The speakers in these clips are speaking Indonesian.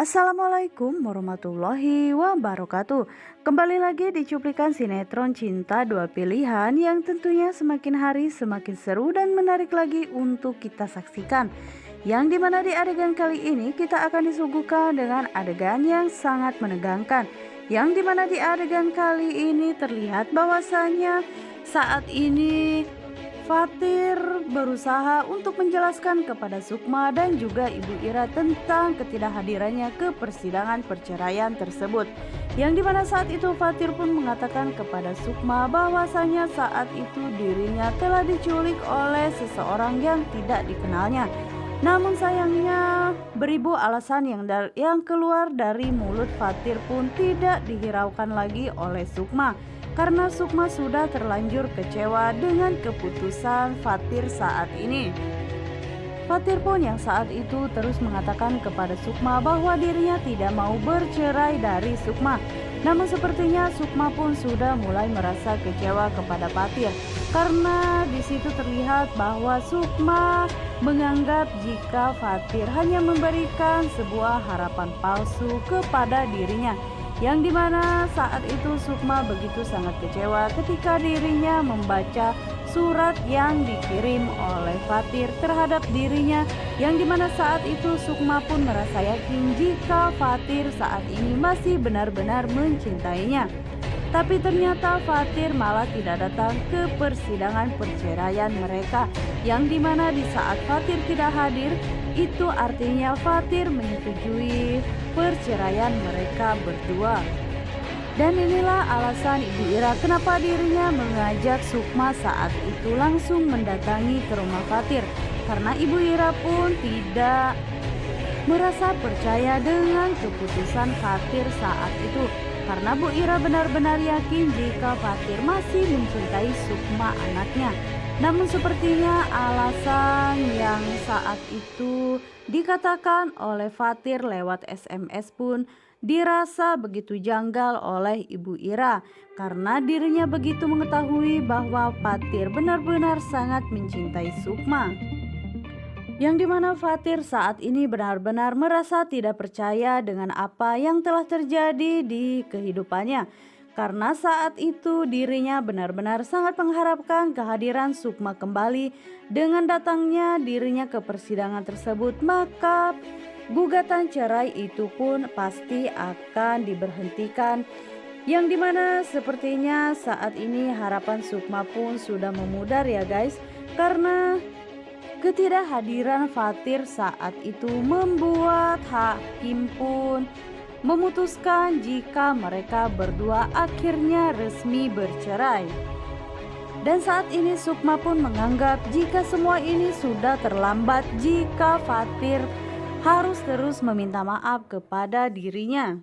Assalamualaikum warahmatullahi wabarakatuh. Kembali lagi di cuplikan sinetron Cinta Dua Pilihan yang tentunya semakin hari semakin seru dan menarik lagi untuk kita saksikan. Yang dimana di adegan kali ini kita akan disuguhkan dengan adegan yang sangat menegangkan. Yang dimana di adegan kali ini terlihat bahwasanya saat ini Fatir berusaha untuk menjelaskan kepada Sukma dan juga Ibu Ira tentang ketidakhadirannya ke persidangan perceraian tersebut. Yang dimana saat itu Fatir pun mengatakan kepada Sukma bahwasanya saat itu dirinya telah diculik oleh seseorang yang tidak dikenalnya. Namun sayangnya beribu alasan yang keluar dari mulut Fatir pun tidak dihiraukan lagi oleh Sukma. Karena Sukma sudah terlanjur kecewa dengan keputusan Fatir saat ini. Fatir pun yang saat itu terus mengatakan kepada Sukma bahwa dirinya tidak mau bercerai dari Sukma. Namun sepertinya Sukma pun sudah mulai merasa kecewa kepada Fatir. Karena di situ terlihat bahwa Sukma menganggap jika Fatir hanya memberikan sebuah harapan palsu kepada dirinya. Yang dimana saat itu Sukma begitu sangat kecewa ketika dirinya membaca surat yang dikirim oleh Fatir terhadap dirinya. Yang dimana saat itu Sukma pun merasa yakin jika Fatir saat ini masih benar-benar mencintainya. Tapi ternyata Fatir malah tidak datang ke persidangan perceraian mereka. Yang dimana di saat Fatir tidak hadir, itu artinya Fatir menyetujui perceraian mereka berdua. Dan inilah alasan Ibu Ira kenapa dirinya mengajak Sukma saat itu langsung mendatangi ke rumah Fatir. Karena Ibu Ira pun tidak merasa percaya dengan keputusan Fatir saat itu. Karena Bu Ira benar-benar yakin jika Fatir masih mencintai Sukma anaknya. Namun sepertinya alasan yang saat itu dikatakan oleh Fatir lewat SMS pun dirasa begitu janggal oleh Ibu Ira. Karena dirinya begitu mengetahui bahwa Fatir benar-benar sangat mencintai Sukma. Yang dimana Fatir saat ini benar-benar merasa tidak percaya dengan apa yang telah terjadi di kehidupannya. Karena saat itu dirinya benar-benar sangat mengharapkan kehadiran Sukma kembali. Dengan datangnya dirinya ke persidangan tersebut, maka gugatan cerai itu pun pasti akan diberhentikan. Yang dimana sepertinya saat ini harapan Sukma pun sudah memudar ya guys. Karena ketidakhadiran Fatir saat itu membuat hakim pun memutuskan jika mereka berdua akhirnya resmi bercerai. Dan saat ini Sukma pun menganggap jika semua ini sudah terlambat jika Fatir harus terus meminta maaf kepada dirinya.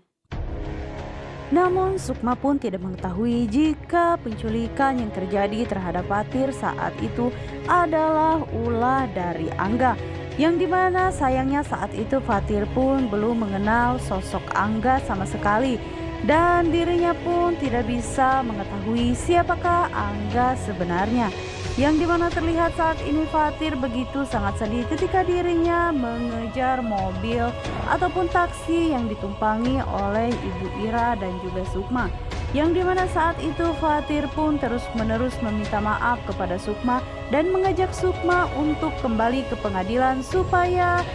Namun Sukma pun tidak mengetahui jika penculikan yang terjadi terhadap Fatir saat itu adalah ulah dari Angga. Yang dimana sayangnya saat itu Fatir pun belum mengenal sosok Angga sama sekali. Dan dirinya pun tidak bisa mengetahui siapakah Angga sebenarnya. Yang dimana terlihat saat ini Fatir begitu sangat sedih ketika dirinya mengejar mobil ataupun taksi yang ditumpangi oleh Ibu Ira dan juga Sukma. Yang dimana saat itu Fatir pun terus-menerus meminta maaf kepada Sukma dan mengajak Sukma untuk kembali ke pengadilan supaya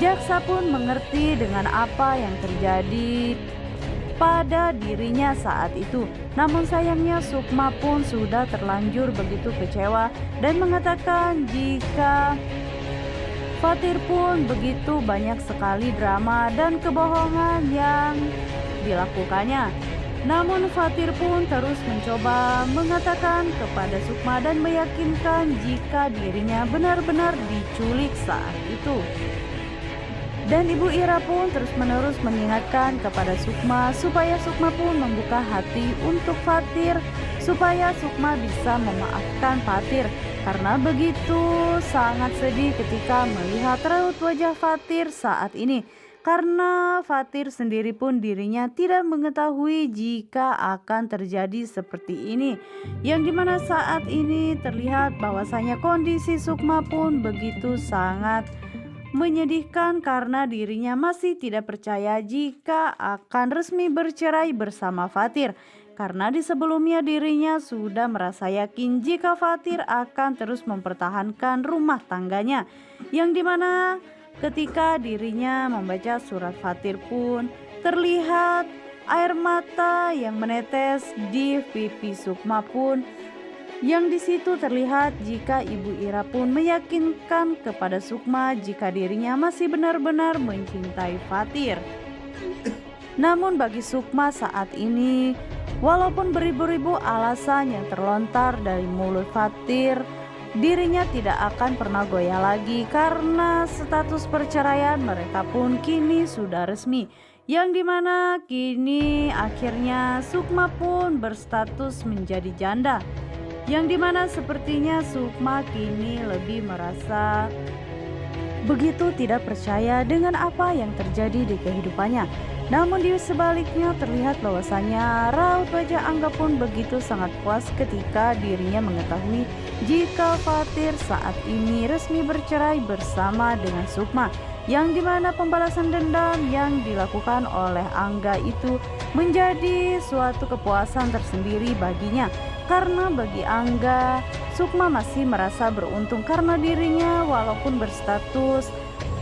jaksa pun mengerti dengan apa yang terjadi pada dirinya saat itu. Namun sayangnya Sukma pun sudah terlanjur begitu kecewa dan mengatakan jika Fatir pun begitu banyak sekali drama dan kebohongan yang dilakukannya. Namun Fatir pun terus mencoba mengatakan kepada Sukma dan meyakinkan jika dirinya benar-benar diculik saat itu. Dan Ibu Ira pun terus-menerus mengingatkan kepada Sukma supaya Sukma pun membuka hati untuk Fatir, supaya Sukma bisa memaafkan Fatir. Karena begitu sangat sedih ketika melihat raut wajah Fatir saat ini. Karena Fatir sendiri pun dirinya tidak mengetahui jika akan terjadi seperti ini. Yang dimana saat ini terlihat bahwasanya kondisi Sukma pun begitu sangat menyedihkan karena dirinya masih tidak percaya jika akan resmi bercerai bersama Fatir. Karena di sebelumnya dirinya sudah merasa yakin jika Fatir akan terus mempertahankan rumah tangganya. Yang dimana ketika dirinya membaca surat Fatir pun terlihat air mata yang menetes di pipi Sukma pun, yang di situ terlihat jika Ibu Ira pun meyakinkan kepada Sukma jika dirinya masih benar-benar mencintai Fatir. Namun bagi Sukma saat ini, walaupun beribu-ribu alasan yang terlontar dari mulut Fatir, dirinya tidak akan pernah goyah lagi karena status perceraian mereka pun kini sudah resmi. Yang dimana kini akhirnya Sukma pun berstatus menjadi janda. Yang dimana sepertinya Sukma kini lebih merasa begitu tidak percaya dengan apa yang terjadi di kehidupannya. Namun di sebaliknya terlihat bahwasanya raut wajah Angga pun begitu sangat puas ketika dirinya mengetahui jika Fatir saat ini resmi bercerai bersama dengan Sukma. Yang dimana pembalasan dendam yang dilakukan oleh Angga itu menjadi suatu kepuasan tersendiri baginya. Karena bagi Angga, Sukma masih merasa beruntung karena dirinya walaupun berstatus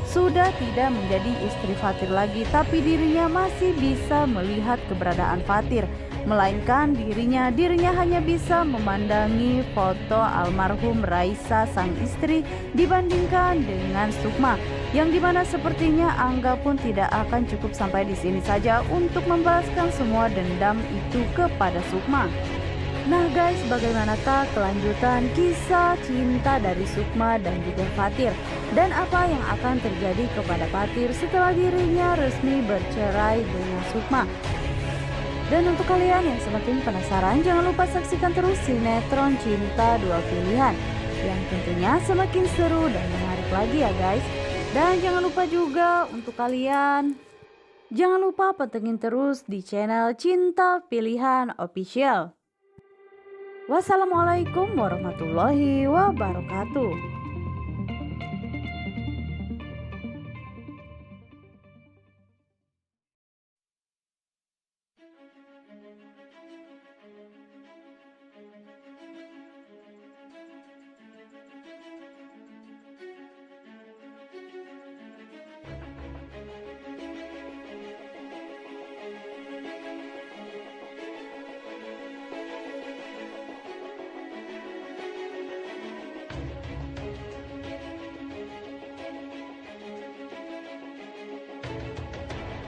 sudah tidak menjadi istri Fatir lagi, tapi dirinya masih bisa melihat keberadaan Fatir. Melainkan dirinya hanya bisa memandangi foto almarhum Raisa sang istri dibandingkan dengan Sukma. Yang dimana sepertinya Angga pun tidak akan cukup sampai di sini saja untuk membalaskan semua dendam itu kepada Sukma. Nah guys, bagaimanakah kelanjutan kisah cinta dari Sukma dan juga Fatir? Dan apa yang akan terjadi kepada Fatir setelah dirinya resmi bercerai dengan Sukma? Dan untuk kalian yang semakin penasaran, jangan lupa saksikan terus sinetron Cinta Dua Pilihan yang tentunya semakin seru dan menarik lagi ya guys. Dan jangan lupa juga untuk kalian, jangan lupa pantengin terus di channel Cinta Pilihan Official. Wassalamualaikum warahmatullahi wabarakatuh.